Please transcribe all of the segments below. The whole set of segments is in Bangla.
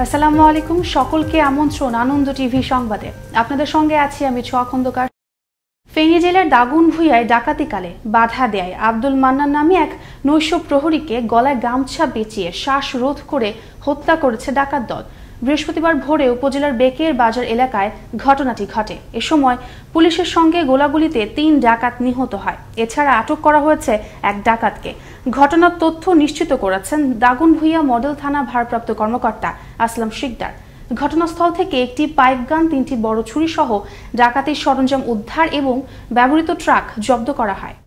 আসসালামু আলাইকুম, সকলকে আমন্ত্রণ আনন্দ টিভি সংবাদে। আপনাদের সঙ্গে আছি আমি ছোয়া খন্দকার। ফেনী জেলার দাগনভূঞায় ডাকাতিকালে বাধা দেয় আব্দুল মান্নান নামে এক নৈশ প্রহরীকে গলায় গামছা পেঁচিয়ে শ্বাসরোধ করে হত্যা করেছে ডাকাত দল। বৃহস্পতিবার ভোরে উপজেলার বেকের বাজার এলাকায় ঘটনাটি ঘটে। এ সময় পুলিশের সঙ্গে গোলাগুলিতে ৩ ডাকাত নিহত হয়। এছাড়া আটক করা হয়েছে এক ডাকাতকে। ঘটনার তথ্য নিশ্চিত করেছেন দাগনভূঞা মডেল থানা ভারপ্রাপ্ত কর্মকর্তা আসলাম শিকদার। ঘটনাস্থল থেকে একটি পাইপগান, ৩টি বড় ছুরি সহ ডাকাতির সরঞ্জাম উদ্ধার এবং ব্যবহৃত ট্রাক জব্দ করা হয়।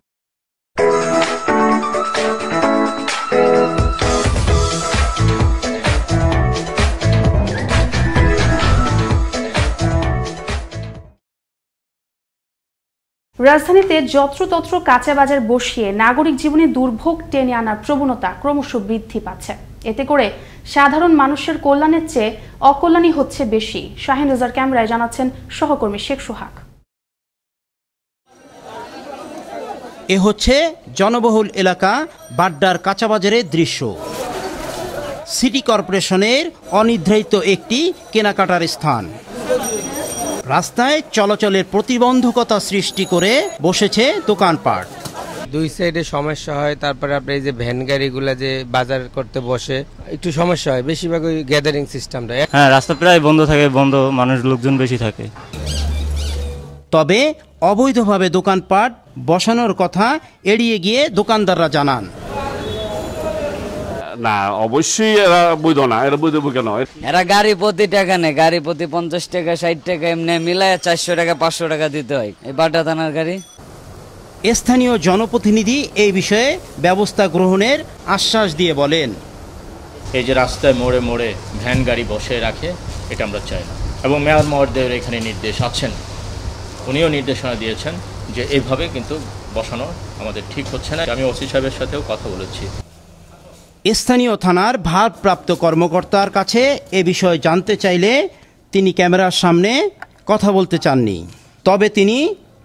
রাজধানীতে যত্রতত্র কাঁচা বাজার বসিয়ে নাগরিক জীবনে দুর্ভোগ টেনে আনার প্রবণতা ক্রমশ বৃদ্ধি পাচ্ছে। এতে করে সাধারণ মানুষের কল্যাণের চেয়ে অকল্যাণই হচ্ছে বেশি। শাহিন রেজার ক্যামেরায় জানাচ্ছেন সহকর্মী শেখ সোহাগ। এ হচ্ছে জনবহুল এলাকা বাড্ডার কাঁচাবাজারের দৃশ্য। সিটি কর্পোরেশনের অনির্ধারিত একটি কেনাকাটার স্থান। রাস্তায় চলাচলের প্রতিবন্ধকতা সৃষ্টি করে বসেছে দোকানপাট। দুই সাইডে সমস্যা হয়, তারপরে আপনার এই যে ভ্যান গাড়িগুলো যে বাজার করতে বসে একটু সমস্যা হয়। বেশিরভাগ ওই গ্যাদারিং সিস্টেমটা। হ্যাঁ, রাস্তা প্রায় বন্ধ থাকে, মানুষ লোকজন বেশি থাকে। তবে অবৈধভাবে দোকানপাট বসানোর কথা এড়িয়ে গিয়ে দোকানদাররা জানান, না অবশ্যই এরা বৈধ না। এরা বৈধ কেন? এরা গাড়ি প্রতি টাকা নেই, গাড়ি প্রতি 50 টাকা 60 টাকা এমনি মিলায় 400 টাকা 500 টাকা দিতে হয় এই বাড্ডা থানার গাড়ি। স্থানীয় জনপ্রতিনিধি এই বিষয়ে ব্যবস্থা গ্রহণের আশ্বাস দিয়ে বলেন, এই যে রাস্তায় মোড়ে মোড়ে ভ্যান গাড়ি বসে রাখে, এটা আমরা চাই না। এবং মেয়র মহোদয়ের এখানে নির্দেশ আছেন, উনিও নির্দেশনা দিয়েছেন যে এইভাবে কিন্তু বসানো আমাদের ঠিক হচ্ছে না। আমি ওসি সাহেবের সাথেও কথা বলেছি। স্থানীয় থানার ভারপ্রাপ্ত কর্মকর্তার কাছে এ বিষয়ে জানতে চাইলে তিনি ক্যামেরার সামনে কথা বলতে চাননি। তবে তিনি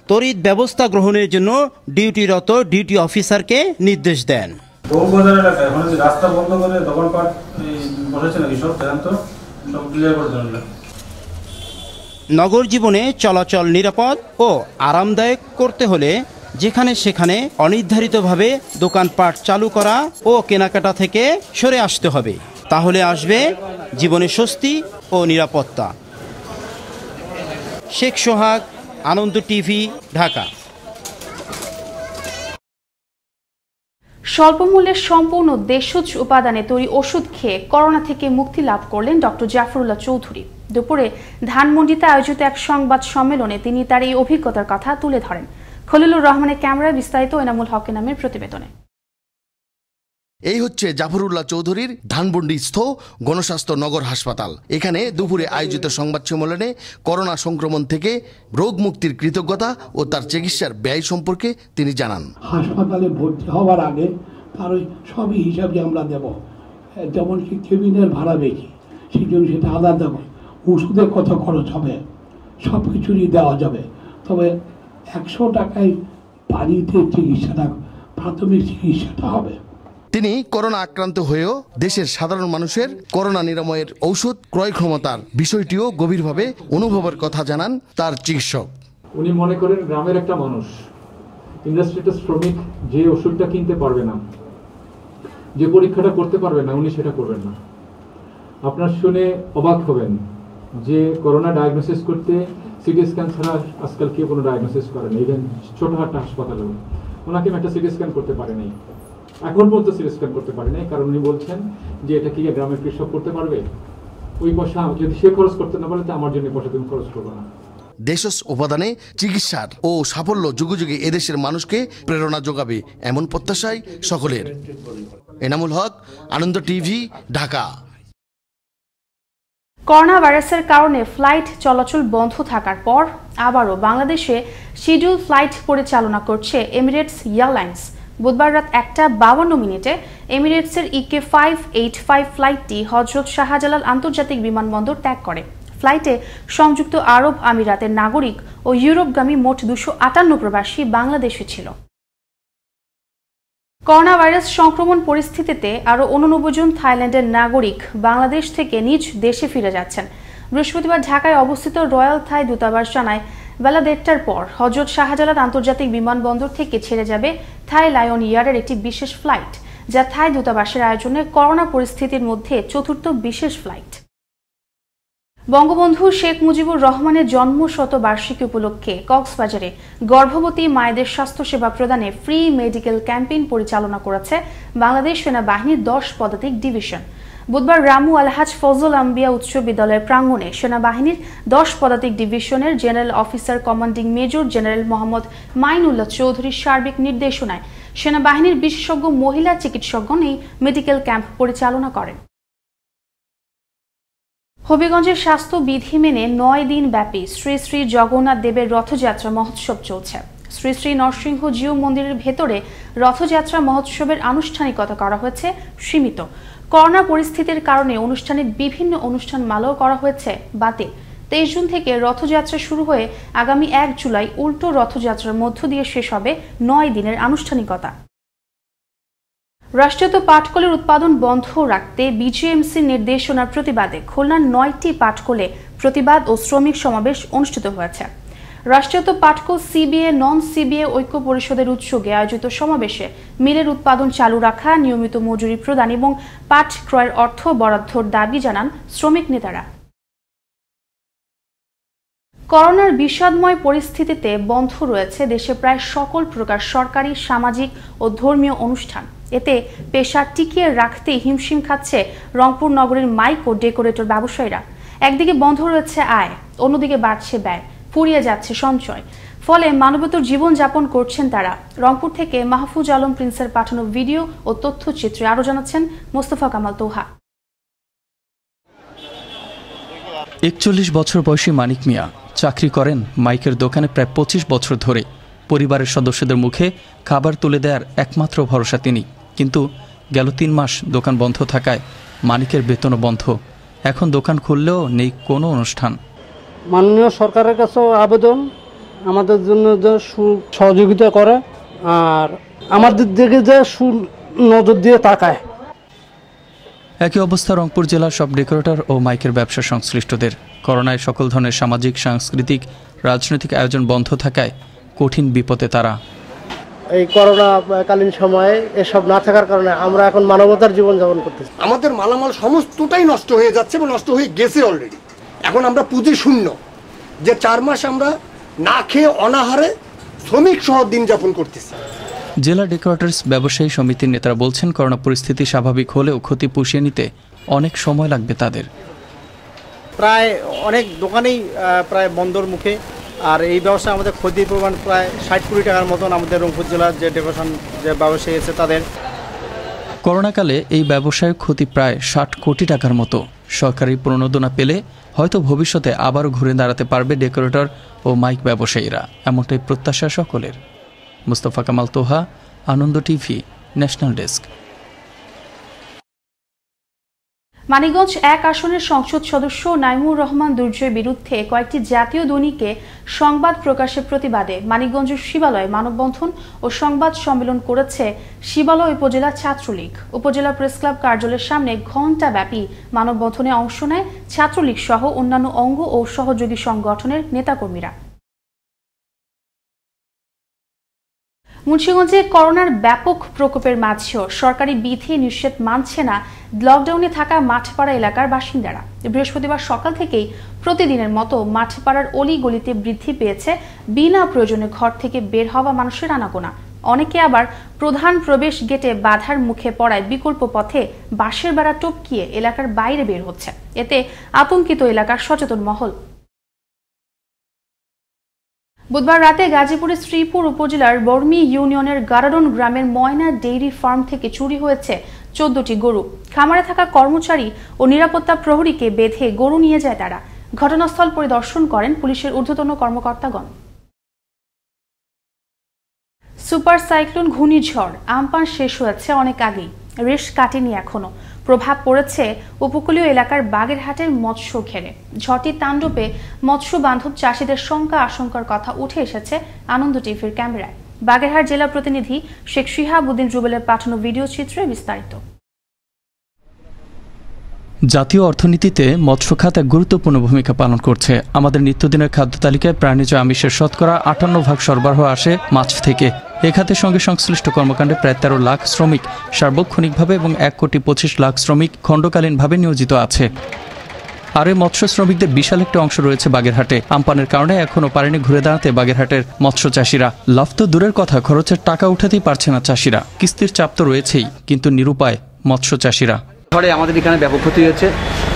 তড়িৎ ব্যবস্থা গ্রহণের জন্য ডিউটিরত ডিউটি অফিসারকে নির্দেশ দেন। রাস্তা বন্ধ করে দোকানপাট বসেছে নাকি সব ক্লিয়ার করে দেন। নগর জীবনে চলাচল নিরাপদ ও আরামদায়ক করতে হলে যেখানে সেখানে অনির্ধারিতভাবে দোকানপাট চালু করা ও কেনাকাটা থেকে সরে আসতে হবে। তাহলে আসবে জীবনে স্বস্তি ও নিরাপত্তা। শেখ সোহাগ, আনন্দ টিভি, ঢাকা। স্বল্পমূল্যের সম্পূর্ণ দেশজ উপাদানে তৈরি ওষুধ খেয়ে করোনা থেকে মুক্তি লাভ করলেন ডক্টর জাফরুল্লাহ চৌধুরী। দুপুরে ধানমন্ডিতে আয়োজিত এক সংবাদ সম্মেলনে তিনি তার এই অভিজ্ঞতার কথা তুলে ধরেন। খলিলুর রহমানের ক্যামেরায় বিস্তারিত এনামুল হকের নামের প্রতিবেদনে। এই হচ্ছে জাফরুল্লাহ চৌধুরীর ধানমন্ডিস্থ গণস্বাস্থ্য নগর হাসপাতাল। এখানে দুপুরে আয়োজিত সংবাদ সম্মেলনে করোনা সংক্রমণ থেকে রোগ মুক্তির কৃতজ্ঞতা ও তার চিকিৎসার ব্যয় সম্পর্কে তিনি জানান। হাসপাতালে ভর্তি হওয়ার আগে তার সবই হিসাবে আমরা দেব, যেমন কি কেবিনের ভাড়া বেশি সেই জন্য সেটা আলাদা দেব, ওষুধে কত খরচ হবে সব কিছুরই দেওয়া যাবে। তবে 100 টাকায় বাড়িতে চিকিৎসাটা, প্রাথমিক চিকিৎসাটা হবে। তিনি করোনা আক্রান্ত হয়েও দেশের সাধারণ মানুষের করোনা নিরাময়ের ঔষধ ক্রয় ক্ষমতার বিষয়টিও গভীরভাবে অনুভবের কথা জানান তার চিকিৎসক। উনি মনে করেন গ্রামের একটা মানুষ, ইন্ডাস্ট্রিতে শ্রমিক যে ওষুধটা কিনতে পারবে না, যে পরীক্ষাটা করতে পারবে না, উনি সেটা করবেন না। আপনার শুনে অবাক হবেন যে করোনা ডায়াগনোসিস করতে সিটি স্ক্যান ছাড়া আজকাল কেউ কোনো ডায়াগনোসিস করে না। ইভেন ছোটহাট হাসপাতালে ওনাকে একটা সিটি স্ক্যান করতে পারে নাই, এখন পর্যন্ত সিটি স্ক্যান করতে পারে নাই। কারণ উনি বলছেন যে এটা কি গ্রামের কৃষক করতে পারবে? ওই পয়সা যদি সে খরচ করতে না পারে, তো আমার জন্য পয়সা তুমি খরচ করবে না। দেশজ উপাদানে চিকিৎসার ও সাফল্য যুগে যুগে এদেশের মানুষকে প্রেরণা যোগাবে এমন প্রত্যাশায় সকলের। এনামুল হক, আনন্দ টিভি, ঢাকা। করোনা ভাইরাসের কারণে ফ্লাইট চলাচল বন্ধ থাকার পর আবারও বাংলাদেশে শিডিউল ফ্লাইট পরিচালনা করছে এমিরেটস এয়ারলাইন্স। বুধবার রাত 1:52 এমিরেটসের EK585 ফ্লাইটটি হজরত শাহজালাল আন্তর্জাতিক বিমানবন্দর ত্যাগ করে। ফ্লাইটে সংযুক্ত আরব আমিরাতের নাগরিক ও ইউরোপগামী মোট 258 প্রবাসী বাংলাদেশে ছিল। করোনা ভাইরাস সংক্রমণ পরিস্থিতিতে আরও 89 জন থাইল্যান্ডের নাগরিক বাংলাদেশ থেকে নিজ দেশে ফিরে যাচ্ছেন। বৃহস্পতিবার ঢাকায় অবস্থিত রয়্যাল থাই দূতাবাস জানায় বেলা 1:30টার পর হযরত শাহজালাল আন্তর্জাতিক বিমানবন্দর থেকে ছেড়ে যাবে থাই লায়ন এয়ারের একটি বিশেষ ফ্লাইট, যা থাই দূতাবাসের আয়োজনে করোনা পরিস্থিতির মধ্যে চতুর্থ বিশেষ ফ্লাইট। বঙ্গবন্ধু শেখ মুজিবুর রহমানের জন্মশতবার্ষিকী উপলক্ষে কক্সবাজারে গর্ভবতী মায়েদের স্বাস্থ্যসেবা প্রদানে ফ্রি মেডিকেল ক্যাম্পেইন পরিচালনা করেছে বাংলাদেশ সেনাবাহিনীর 10 পদাতিক ডিভিশন। বুধবার রামু আলহাজ ফজল আম্বিয়া উচ্চ বিদ্যালয়ের প্রাঙ্গণে সেনাবাহিনীর 10 পদাতিক ডিভিশনের general officer commanding major general Mohammad Mainullah চৌধুরীর সার্বিক নির্দেশনায় সেনাবাহিনীর বিশেষজ্ঞ মহিলা চিকিৎসকগণ এই মেডিকেল ক্যাম্প পরিচালনা করেন। হবিগঞ্জের স্বাস্থ্য বিধি মেনে 9 দিন ব্যাপী শ্রী শ্রী জগন্নাথ দেবের রথযাত্রা মহোৎসব চলছে। শ্রী শ্রী নরসিংহ জিউ মন্দিরের ভেতরে রথযাত্রা মহোৎসবের আনুষ্ঠানিকতা করা হয়েছে সীমিত। করোনা পরিস্থিতির কারণে অনুষ্ঠানের বিভিন্ন অনুষ্ঠান মালাও করা হয়েছে বাতিল। 23 জুন থেকে রথযাত্রা শুরু হয়ে আগামী 1 জুলাই উল্টো রথযাত্রার মধ্য দিয়ে শেষ হবে 9 দিনের আনুষ্ঠানিকতা। রাষ্ট্রায়ত্ত পাটকলের উৎপাদন বন্ধ রাখতে বিজিএমসির নির্দেশনার প্রতিবাদে খুলনার 9টি পাটকলে প্রতিবাদ ও শ্রমিক সমাবেশ অনুষ্ঠিত হয়েছে। রাষ্ট্রায়ত্ত পাটকল সিবিএ নন সিবিএ ঐক্য পরিষদের উদ্যোগে আয়োজিত সমাবেশে মিলের উৎপাদন চালু রাখা, নিয়মিত মজুরি প্রদান এবং পাট ক্রয়ের অর্থ বরাদ্দর দাবি জানান শ্রমিক নেতারা। করোনার বিষাদময় পরিস্থিতিতে বন্ধ রয়েছে দেশে প্রায় সকল প্রকার সরকারি, সামাজিক ও ধর্মীয় অনুষ্ঠান। এতে পেশা টিকিয়ে রাখতে হিমশিম খাচ্ছে রংপুর নগরের মাইক ও ডেকোরেটর ব্যবসায়ীরা। একদিকে বন্ধ রয়েছে আয়, অন্যদিকে বাড়ছে ব্যয়, ফুরিয়ে যাচ্ছে সঞ্চয়, ফলে মানবেতর জীবন যাপন করছেন তারা। রংপুর থেকে মাহফুজ আলম প্রিন্সের পাঠানো ভিডিও ও তথ্যচিত্রে আরো জানাচ্ছেন মোস্তফা কামাল তোহা। 41 বছর বয়সী মানিক মিয়া চাকরি করেন মাইকের দোকানে প্রায় 25 বছর ধরে। পরিবারের সদস্যদের মুখে খাবার তুলে দেওয়ার একমাত্র ভরসা তিনি। কিন্তু গেল 3 মাস দোকান বন্ধ থাকায় মানিকের বেতনও বন্ধ। এখন দোকান খুললেও নেই কোনো অনুষ্ঠান। মাননীয় সরকারের কাছেও আবেদন আমাদের জন্য যে সহযোগিতা করে আর আমাদের দিকে যে নজর দিয়ে তাকায়। একই অবস্থা রংপুর জেলার সব ডেকোরেটর ও মাইকের ব্যবসা সংশ্লিষ্টদের। করোনায় সকল ধরনের সামাজিক, সাংস্কৃতিক, রাজনৈতিক আয়োজন বন্ধ থাকায় কঠিন বিপদে তারা। এই করোনাকালীন সময়ে এসব না থাকার কারণে আমরা এখন মানবতার জীবনযাপন করতেছি। আমাদের মালামাল সমস্তটাই নষ্ট হয়ে যাচ্ছে এবং নষ্ট হয়ে গেছে অলরেডি। এখন আমরা পুঁজি শূন্য, যে 4 মাস আমরা না খেয়ে অনাহারে শ্রমিক সহ দিন যাপন করতেছি। জেলা ডেকোরেটর্স ব্যবসায়ী সমিতির নেতারা বলছেন, করোনা পরিস্থিতি স্বাভাবিক হলেও ক্ষতি পুষিয়ে নিতে অনেক সময় লাগবে তাদের। প্রায় অনেক দোকানেই প্রায় বন্ধর মুখে, আর এই ব্যবসায় আমাদের ক্ষতির পরিমাণ প্রায় 60 কোটি টাকার মতন আমাদের রংপুর জেলার যে ডেকোরেশন যে ব্যবসায়ী আছে তাদের। করোনাকালে এই ব্যবসায় ক্ষতি প্রায় 60 কোটি টাকার মতো। সরকারি প্রণোদনা পেলে হয়তো ভবিষ্যতে আবারও ঘুরে দাঁড়াতে পারবে ডেকোরেটর ও মাইক ব্যবসায়ীরা, এমনটাই প্রত্যাশা সকলের। মুস্তফা কামাল তোহা, আনন্দ টিভি, ন্যাশনাল ডেস্ক। মানিকগঞ্জ 1 আসনের সংসদ সদস্য নাইমুর রহমান দুর্জয়ের বিরুদ্ধে কয়েকটি জাতীয় দৈনিকে সংবাদ প্রকাশের প্রতিবাদে মানিকগঞ্জের শিবালয়ে মানববন্ধন ও সংবাদ সম্মেলন করেছে শিবালয় উপজেলা ছাত্রলীগ। উপজেলা প্রেস ক্লাব কার্যালয়ের সামনে ঘণ্টাব্যাপী মানববন্ধনে অংশ নেয় ছাত্রলীগ সহ অন্যান্য অঙ্গ ও সহযোগী সংগঠনের নেতাকর্মীরা। মুন্সিগঞ্জে করোনার ব্যাপক প্রকোপের মাঝেও সরকারি বিধি নিষেধ মানছে না লকডাউনে থাকা মাঠপাড়া এলাকার বাসিন্দারা। বৃহস্পতিবার সকাল থেকেই প্রতিদিনের মতো মাঠপাড়ার অলিগলিতে বৃদ্ধি পেয়েছে বিনা প্রয়োজনে ঘর থেকে বের হওয়া মানুষের আনাগোনা। অনেকে আবার প্রধান প্রবেশ গেটে বাধার মুখে পড়ায় বিকল্প পথে বাঁশের বেড়া টপকিয়ে এলাকার বাইরে বের হচ্ছে। এতে আতঙ্কিত এলাকার সচেতন মহল। বুধবার রাতে গাজীপুরের শ্রীপুর উপজেলার বর্মি ইউনিয়নের গারাডন গ্রামের ময়না ডেইরি ফার্ম থেকে চুরি হয়েছে 14টি গরু। খামারে থাকা কর্মচারী ও নিরাপত্তা প্রহরীকে বেঁধে গরু নিয়ে যায় তারা। ঘটনাস্থল পরিদর্শন করেন পুলিশের ঊর্ধ্বতন কর্মকর্তাগণ। সুপার সাইক্লোন ঘূর্ণিঝড় আম্পান শেষ হয়েছে অনেক আগেই, রেশ কাটেনি এখনো। প্রভাব পড়েছে উপকূলীয় এলাকার বাগেরহাটের মৎস্য ঘেরে। ঝড়টির তাণ্ডবে মৎস্য বান্ধব চাষিদের শঙ্কা আশঙ্কার কথা উঠে এসেছে আনন্দ টিভির ক্যামেরায়। বাগেরহাট জেলা প্রতিনিধি শেখ শিহাবুদ্দিন রুবেলের পাঠানো ভিডিও চিত্রে বিস্তারিত। জাতীয় অর্থনীতিতে মৎস্য খাত এক গুরুত্বপূর্ণ ভূমিকা পালন করছে। আমাদের নিত্যদিনের খাদ্য তালিকায় প্রাণীজ আমিষের শতকরা 58% সরবরাহ আসে মাছ থেকে। এ খাতের সঙ্গে সংশ্লিষ্ট কর্মকাণ্ডে প্রায় 13 লাখ শ্রমিক সার্বক্ষণিকভাবে এবং 1,25,00,000 শ্রমিক খণ্ডকালীনভাবে নিয়োজিত আছে। আর এই মৎস্য শ্রমিকদের বিশাল একটা অংশ রয়েছে বাগেরহাটে। আমপানের কারণে এখনও পারেনি ঘুরে দাঁড়াতে বাগেরহাটের মৎস্য চাষিরা। লাভ তো দূরের কথা, খরচের টাকা উঠাতেই পারছে না চাষিরা। কিস্তির চাপ তো রয়েছেই, কিন্তু নিরুপায় মৎস্য চাষিরা। ঝড়ে আমাদের এখানে ব্যাপক ক্ষতি হয়েছে,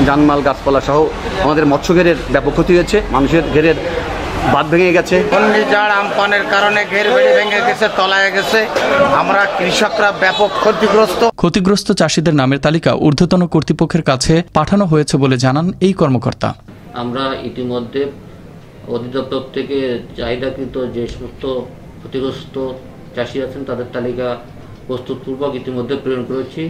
জানমাল গাছপালা সহ আমাদের মৎস্য ঘেরের ব্যাপক ক্ষতি হয়েছে, মানুষের ঘেরের বাঁধ ভেঙে গেছে। ঘূর্ণিঝড় আমপানের কারণে ঘের বেড়ে ভেঙে গেছে, তলায় গেছে, আমরা কৃষকরা ব্যাপক ক্ষতিগ্রস্ত চাষিদের নামের তালিকা ঊর্ধ্বতন কর্তৃপক্ষের কাছে পাঠানো হয়েছে বলে জানান এই কর্মকর্তা। আমরা ইতিমধ্যে অধিদপ্তর থেকে চাহিদাকৃত যে সমস্ত ক্ষতিগ্রস্ত চাষি আছেন তাদের তালিকা প্রস্তুতপূর্বক ইতিমধ্যে প্রেরণ করেছি।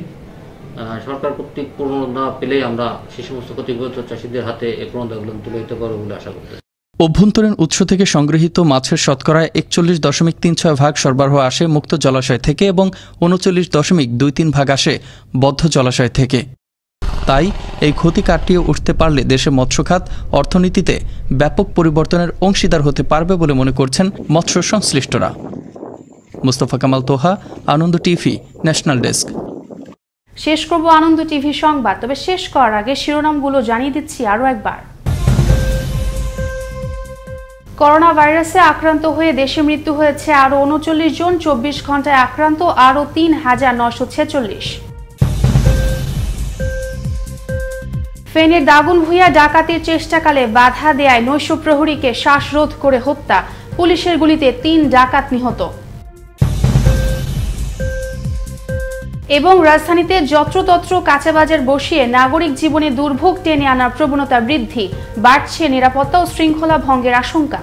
সরকার কর্তৃক প্রণোদনা পেলে আমরা সেই সমস্ত ক্ষতিগ্রস্ত চাষিদের হাতে এই প্রণোদনাগুলো তুলে দিতে পারবো বলে আশা করতেছি। অভ্যন্তরীণ উৎস থেকে সংগৃহীত মাছের শতকরা 41.36% সরবরাহ আসে মুক্ত জলাশয় থেকে এবং 39.23% আসে বদ্ধ জলাশয় থেকে। তাই এই ক্ষতি কাটিয়ে উঠতে পারলে দেশের মৎস্য খাত অর্থনীতিতে ব্যাপক পরিবর্তনের অংশীদার হতে পারবে বলে মনে করছেন মৎস্য সংশ্লিষ্টরা। মুস্তফা কামাল তোহা, আনন্দ টিভি, ন্যাশনাল ডেস্ক। শেষ করব আনন্দ টিভি সংবাদ, তবে শেষ করার আগে শিরোনামগুলো জানিয়ে দিচ্ছি আরও একবার। করোনা ভাইরাসে আক্রান্ত হয়ে দেশে মৃত্যু হয়েছে আরও 39 জন, 24 ঘন্টায় আক্রান্ত আরও 3,946। ফেনীর দাগনভূঞা ডাকাতির চেষ্টাকালে বাধা দেয়ায় নৈশ প্রহরীকে শ্বাসরোধ করে হত্যা, পুলিশের গুলিতে 3 ডাকাত নিহত। এবং রাজধানীতে যত্রতত্র কাঁচাবাজার বসিয়ে নাগরিক জীবনে দুর্ভোগ টেনে আনার প্রবণতা বৃদ্ধি, বাড়ছে নিরাপত্তা ও শৃঙ্খলা ভঙ্গের আশঙ্কা।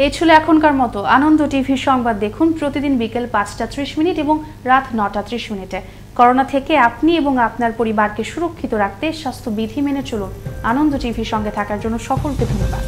এই ছিল এখনকার মতো আনন্দ টিভি সংবাদ। দেখুন প্রতিদিন বিকেল 5:30 এবং রাত 9:30। করোনা থেকে আপনি এবং আপনার পরিবারকে সুরক্ষিত রাখতে স্বাস্থ্যবিধি মেনে চলুন। আনন্দ টিভির সঙ্গে থাকার জন্য সকলকে ধন্যবাদ।